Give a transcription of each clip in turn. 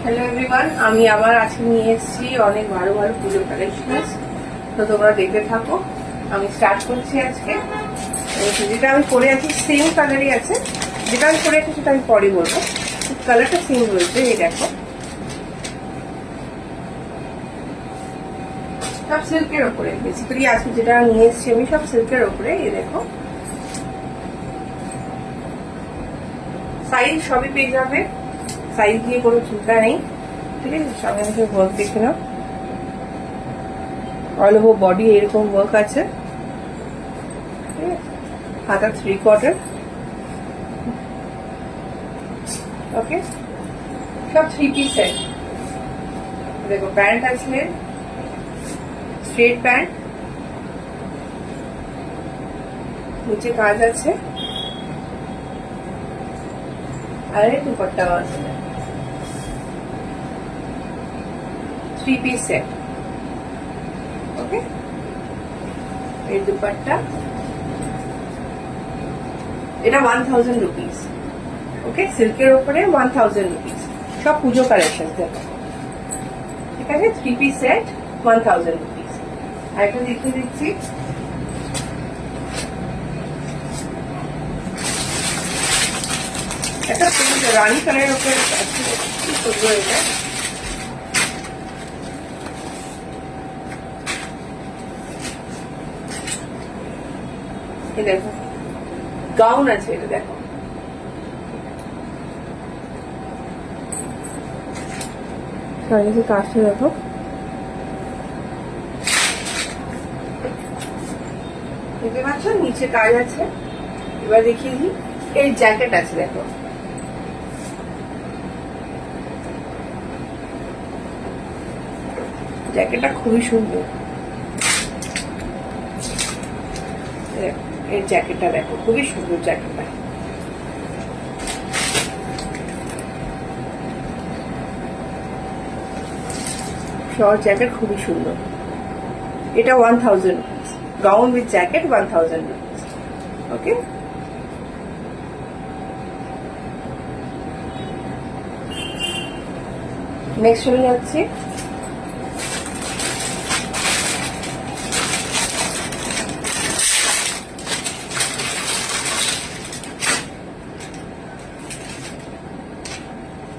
Hello everyone, আমি আবার আজকে নিয়ে এসেছি অনেক ভালো ভালো পুজোর কালেকশনস। তো তোমরা দেখতে থাকো। আমি স্টার্ট করছি আজকে। যেটা আমি পরে আছি সেম কালারই আছে, যেটা আমি পরে আছি সেটা আমি পরে বলবো। কালারটা সেম রয়েছে। এই দেখো, সব সিল্কের ওপরে। বেসিক্যালি আজকে যেটা নিয়ে এসেছি আমি সব সিল্কের ওপরে। এই দেখো, সাইজ সবই পেয়ে যাবে, সাইজ দিয়ে কোনো চিন্তা নেই। ঠিক আছে, সঙ্গে সঙ্গে ওয়ার্ক দেখে নাও। অল ওভার বডি এরকম ওয়ার্ক আছে। হাতা 3/4। ওকে, সব 3 পিস সেট। দেখো, প্যান্ট আছে, স্ট্রেট প্যান্ট, নিচে কাজ আছে, আর এই দুপাট্টাও আছে। 3 পিস সেট। ওকে, এই দুপাট্টা, এটা 1000 রুপিস। ওকে, সিল্কের ওপরে 1000 রুপিস। সব পুজো কালেকশন দেখো। ঠিক আছে, 3 পিস সেট 1000 রুপিস। আর একটা দেখিয়ে দিচ্ছি, একটা রানী কালারের ওপরে আছে। কি সুন্দর এটা। দেখো, গাউন আছে। এটা দেখো, কাজটা দেখো। দেখতে পাচ্ছ, নিচে কাজ আছে। এবার দেখিয়ে দিই, এই জ্যাকেট আছে। দেখো, জ্যাকেটটা খুবই সুন্দর। এই জ্যাকেটটা দেখো, খুবই সুন্দর জ্যাকেটটা। শর্ট জ্যাকেট খুবই সুন্দর। এটা 1000 rupees. Gown with jacket 1000 rupees. Okay, next চলে যাচ্ছি।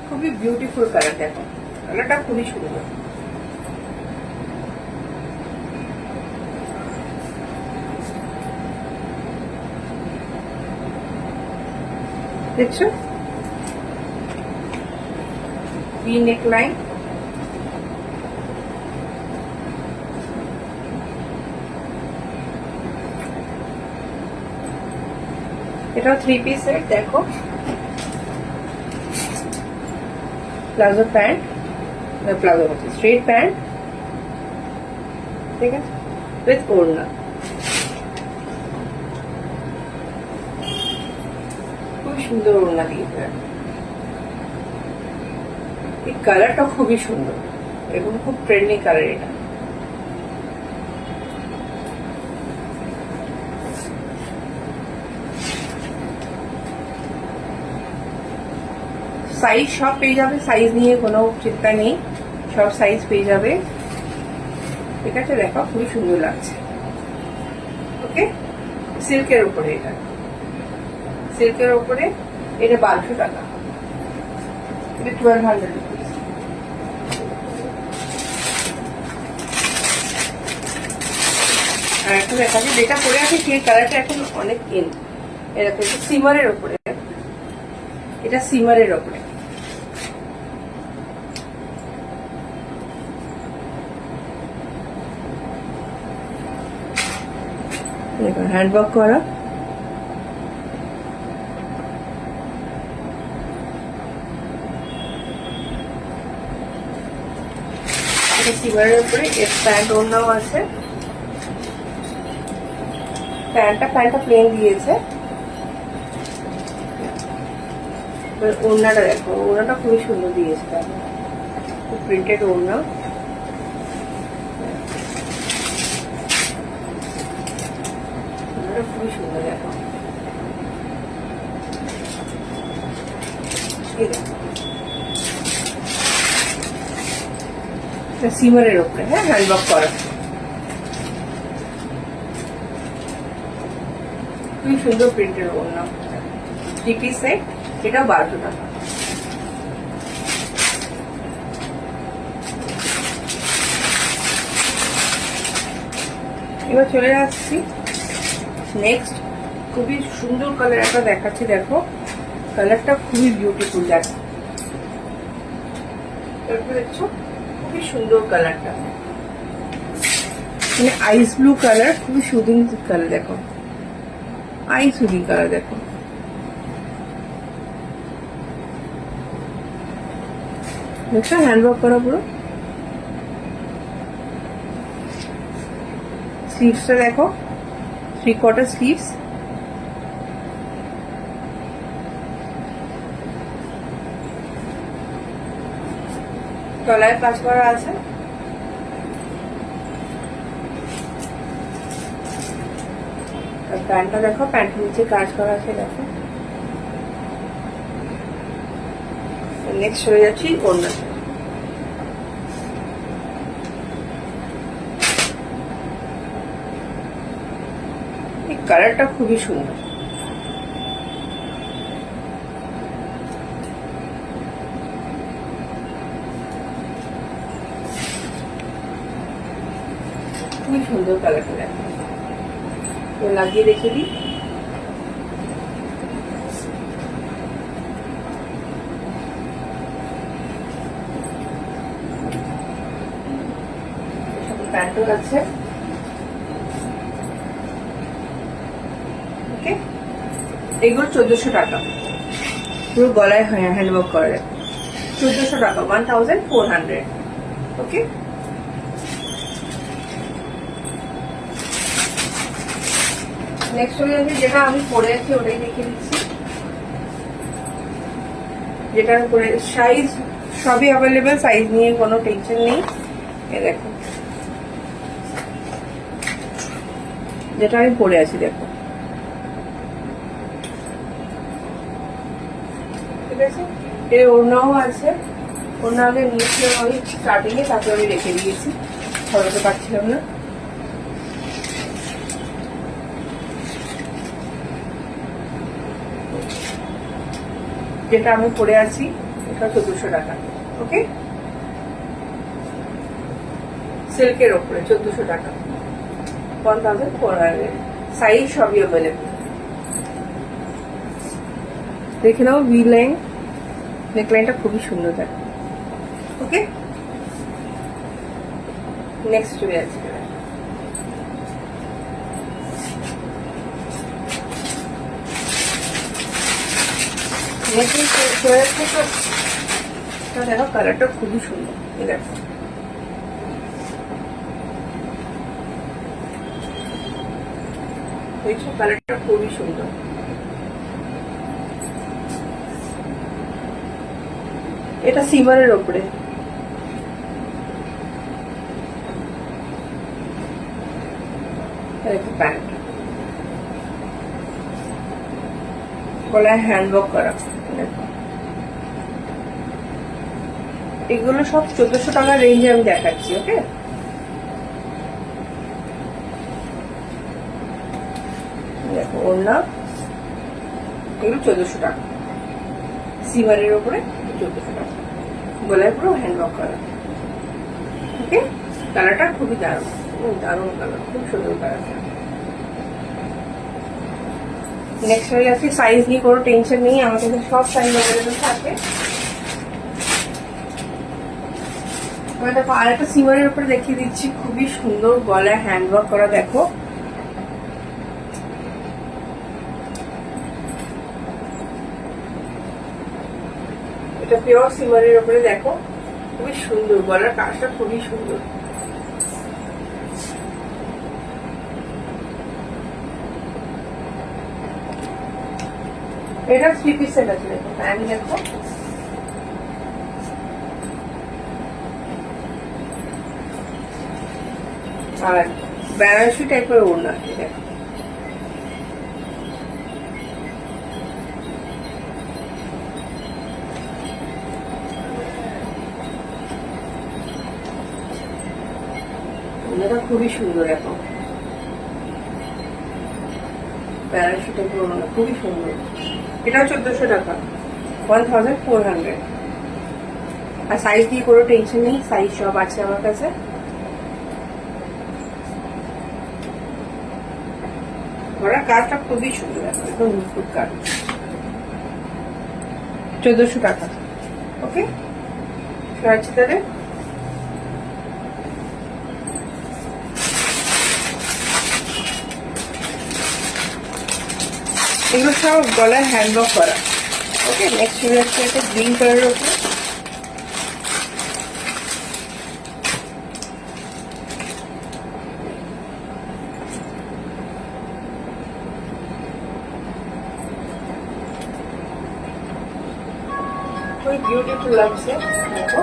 খুবই বিউটিফুল কালার। দেখো, কালারটা খুবই সুন্দর। দেখছো, ভি নেক লাইন। এটাও 3 পিস সেট। দেখো, প্লাজো প্যান্ট, প্লাজো বলছি, স্ট্রেট প্যান্ট। ঠিক আছে, উইথ ওড়না। খুব সুন্দর ওড়না দিয়েছে। এই কালারটা খুবই সুন্দর এবং খুব ট্রেন্ডিং কালার এটা। সাইজ সব পেয়ে যাবে, সাইজ নিয়ে কোনো চিন্তা নেই, সব সাইজ পেয়ে যাবে। ঠিক আছে, দেখো খুবই সুন্দর লাগছে। ওকে, সিল্কের উপরে। এটা সিল্কের উপরে, এটা 1200 টাকা। এটা 1200 রুপিস। আর এখন দেখা যায় যেটা পরে আছে সেই কালারটা এখন অনেক ইন। এরকম সিমারের উপরে, এটা সিমারের উপরে। হ্যান্ডওয়ার্ক করা। সিমারের উপরে এর প্যান্ট ওড়নাও আছে। প্যান্টটা প্লেন দিয়েছে। ওড়নাটা দেখো, ওড়নাটা খুবই সুন্দর দিয়েছে। প্রিন্টেড ওড়না। খুবই সুন্দর। দেখো, এই দেখো, সিমারের উপরে, হ্যাঁ, হ্যান্ডওয়ার্ক করা, খুবই সুন্দর প্রিন্টের ওড়না, 3 পিস সেট, এটাও 1200 টাকা। এবার চলে যাচ্ছি নেক্সট, খুবই সুন্দর কালার একটা দেখাচ্ছি, দেখো কালারটা খুবই বিউটিফুল, দেখো দেখছো খুবই সুন্দর কালারটা, মানে আইস ব্লু কালার, খুবই সুদিং কালার, দেখো আইস সুদিং কালার, দেখো দেখছো হ্যান্ডওয়ার্ক করা পুরো। স্লিভসটা দেখো 3/4 স্লিভস, গলায় কাজ করা আছে, আর প্যান্টটা দেখো, প্যান্টের নিচে কাজ করা আছে, দেখো। নেক্সট চলে যাচ্ছি ওড়নাতে, এই কালারটা খুবই সুন্দর, খুবই সুন্দর কালারটা, দেখো লাগিয়ে রেখে দিই। প্যান্টও আছে, ওকে, এগুলো 1400 টাকা, পুরো গলায় হ্যান্ডওয়ার্ক করা, 1400 টাকা, 1400, ওকে। নেক্সট হয়ে যাচ্ছে যেটা আমি পরে আছি, ওটাই দেখে দিচ্ছি, যেটা পরে সাইজ সবই অ্যাভেলেবেল, সাইজ নিয়ে কোনো টেনশন নেই। এ দেখো যেটা আমি পরে আছি, দেখো ঠিক আছে। এর ওড়নাও আছে, ওড়না আগে নিয়েছিলাম আমি স্টার্টিং এ, তারপরে আমি রেখে দিয়েছি, সরাতে পারছিলাম না। যেটা আমি পরে আছি এটা 1400 টাকা, ওকে, সিল্কের ওপরে 1400 টাকা, 1400, সাইজ সবই অ্যাভেলেবল। দেখে নাও ভি লাইন, নেকলাইনটা খুবই সুন্দর, দেখো, ওকে। নেক্সট চলে যাচ্ছে, দেখো কালারটা খুবই সুন্দর, দেখো কালারটা খুবই সুন্দর, এটা সিমারের ওপরে, প্যান্ট গলায় হ্যান্ডওয়ার্ক করা, এগুলো সব 1400 টাকার রেঞ্জে আমি দেখাচ্ছি, ওকে। দেখো ওড়না, এগুলো 1400 টাকা, সিমারের উপরে 1400 টাকা, গলায় পুরো হ্যান্ডওয়ার্ক করা, ওকে। কালারটা খুবই দারুণ, দারুণ কালার, খুব সুন্দর কালার। নেক্সট হয়ে যাচ্ছে, সাইজ নিয়ে কোনো টেনশন নেই, আমার কাছে সব সাইজ অ্যাভেলেবল থাকে। দেখো আর একটা সিমারের উপরে দেখিয়ে দিচ্ছি, খুবই সুন্দর গলায় হ্যান্ডওয়ার্ক করা, দেখো এটা পিওর সিমারের উপরে, দেখো খুবই সুন্দর, গলার কাজটা খুবই সুন্দর, এটা 3 পিস সেট আছে, দেখো প্যান্ট, দেখো আর বেনারসি টাইপের ওড়না আছে, দেখো ওনাটা খুবই সুন্দর, এখন প্যারাশুটের ওড়না খুবই সুন্দর। এটাও 1400 টাকা, 1400। আর সাইজ দিয়ে কোনো টেনশন নেই, সাইজ সব আছে আমার কাছে। ওরা কাজটা খুবই সুন্দর, একদম নিখুঁত কাজ। 1400 টাকা। ওকে, আছে তাহলে। এগুলো সব গলায় হ্যান্ডওয়ার্ক করা। ওকে, নেক্সট চলে যাচ্ছে একটা গ্রিন কালারের উপর। খুবই বিউটিফুল লাগছে, দেখো।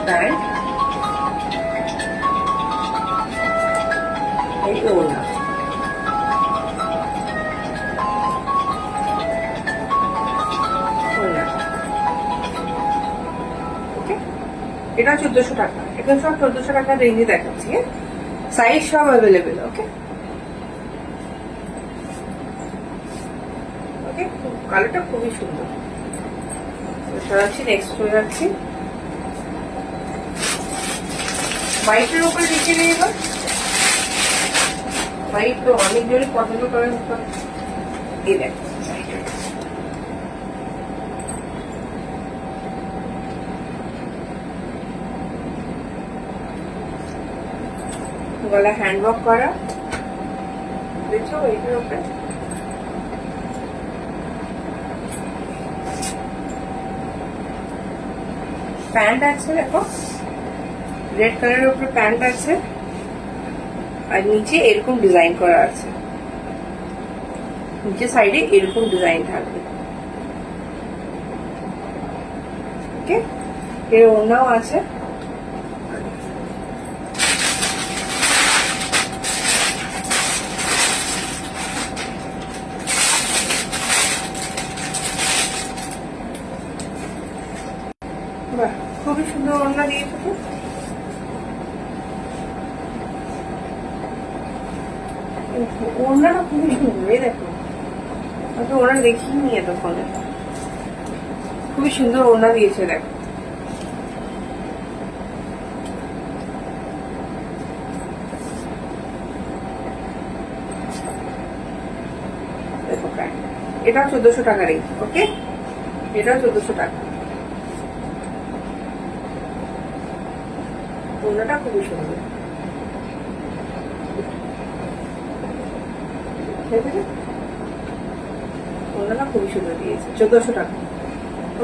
প্যান্ট, এই ওড়না। ওকে, এটা 1400 টাকা। এটা সব 1400 টাকার রেঞ্জে দেখাচ্ছি। সাইজ সব অ্যাভেলেবেল। ওকে, ওকে, কালারটা খুবই সুন্দর। সরাচ্ছি, নেক্সট চলে যাচ্ছি। হোয়াইটের উপরে লিখে নিয়ে এবার। হোয়াইট তো অনেক জনই পছন্দ করেন। এই দেখো, গলা হ্যান্ডওয়ার্ক করা, দেখছো এইটার উপরে। প্যান্ট আছে, দেখো রেড কালারের উপরে প্যান্ট আছে, আর নিচে এরকম ডিজাইন করা আছে। নিচে সাইডে এরকম ডিজাইন থাকবে। ওকে, এর ওড়নাও আছে। বাহ, খুবই সুন্দর ওড়না দিয়েছে তো। ওড়নাটা খুবই সুন্দর, এই দেখো। ওড়না দেখিনি এতক্ষণে, খুবই সুন্দর ওড়না দিয়েছে, দেখো। দেখো, এটাও 1400 টাকা রেঞ্জ। ওকে, এটাও 1400 টাকা। ওড়নাটা খুবই সুন্দর। ওড়নাটা খুবই সুন্দর দিয়েছে, 1400 টাকা।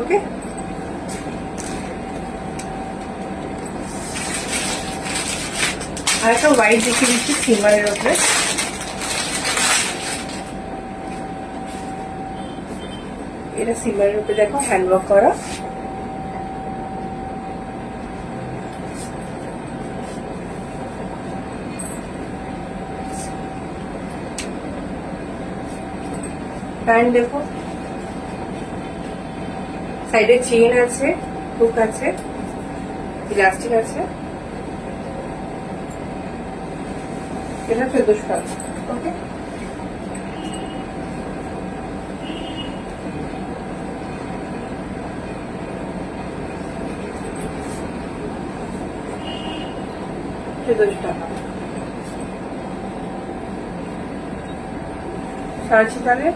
ওকে, আর একটা হোয়াইট দেখিয়ে দিচ্ছি সিমারের উপরে। এটা সিমারের উপরে, দেখো হ্যান্ডওয়ার্ক করা। প্যান্ট দেখো, সাইডে চেইন আছে, হুক আছে, ইলাস্টিক আছে। এটা 1400 টাকা। ওকে, টাকা। সারাচ্ছি তাহলে।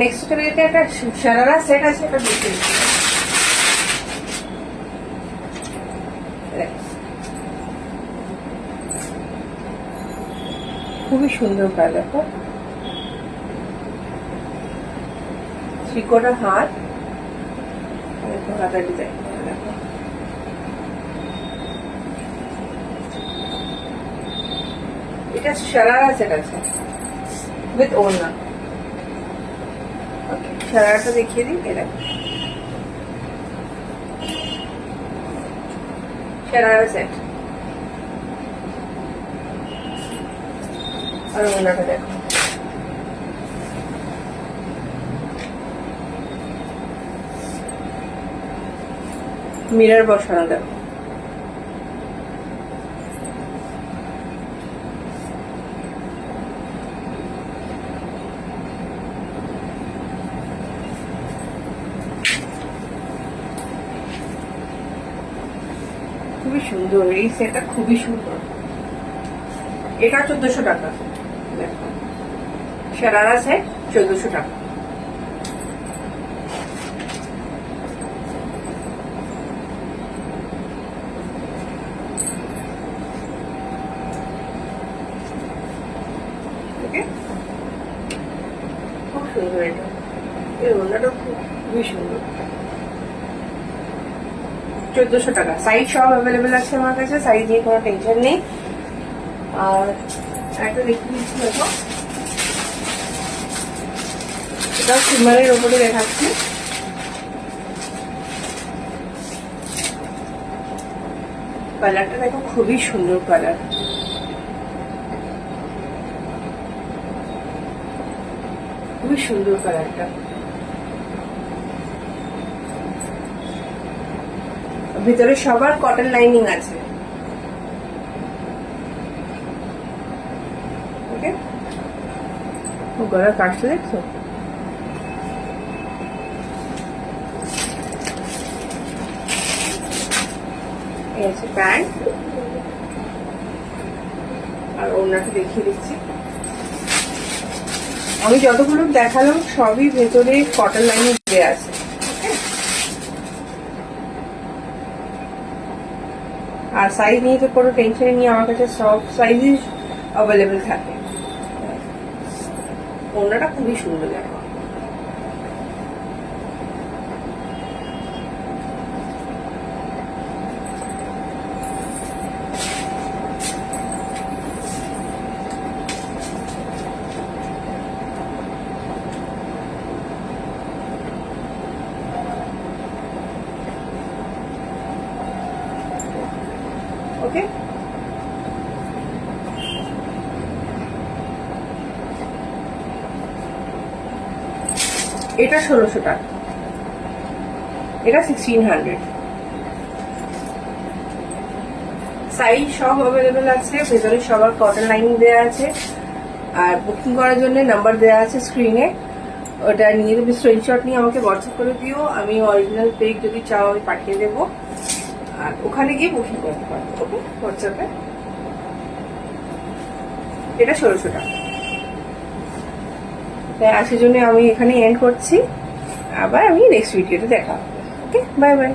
নেক্সট এটা একটা সারারা সেট আছে, এটা দেখে নিচ্ছি। খুবই সুন্দর কালার, দেখো। ত্রিকোণা হাত, হাতার ডিজাইন দেখো। এটা সারারা সেট আছে উইথ ওড়না। সারারাটা দেখিয়ে দিই। এটা সারারা সেট, আর ওড়নাটা দেখো। মিরর বসানো দেখো, খুবই সুন্দর এই সেটটা, খুবই সুন্দর। এটা 1400 টাকা, দেখো সারারা সেট 1400 টাকা। খুব সুন্দর এটা, এই ওড়নাটা খুবই সুন্দর। 1400 টাকা, সাইজ সব অ্যাভেলেবেল আছে আমার কাছে, সাইজ নিয়ে কোনো টেনশন নেই। আর একটা দেখতে দিচ্ছি দেখো, এটাও সিম্বালের ওপরে দেখাচ্ছি। কালারটা দেখো খুবই সুন্দর কালার, খুবই সুন্দর কালারটা। ভিতরে সবার কটন লাইনিং আছে। ওকে, গলার কাটছে দেখছো, এই আছে প্যান্ট। আর ওড়নাটা দেখিয়ে দিচ্ছি, আমি যতগুলো দেখালাম সবই ভেতরে কটন লাইনিং দেওয়া আছে। আর সাইজ নিয়ে তো কোনো টেনশন নেই, আমার কাছে সব সাইজই অ্যাভেলেবেল থাকে। ওড়নাটা খুবই সুন্দর দেখো, ওকে। এটা 1600 টাকা, এটা 1600। সাইজ সব অ্যাভেলেবেল আছে, ভেতরে সবার কটন লাইনিং দেওয়া আছে। আর বুকিং করার জন্য নাম্বার দেওয়া আছে স্ক্রিনে, ওটা নিয়ে তুমি স্ক্রিনশট নিয়ে আমাকে হোয়াটসঅ্যাপ করে দিও, আমি অরিজিনাল পেজ যদি চাও আমি পাঠিয়ে দেবো, আর ওখানে গিয়ে বুকিং করতে পারবো। ওকে, হোয়াটসঅ্যাপে। এটা 1600 টাকা। তাই আসার জন্য আমি এখানে এন্ড করছি, আবার আমি নেক্সট ভিডিওতে দেখা হবে। ওকে, বাই বাই।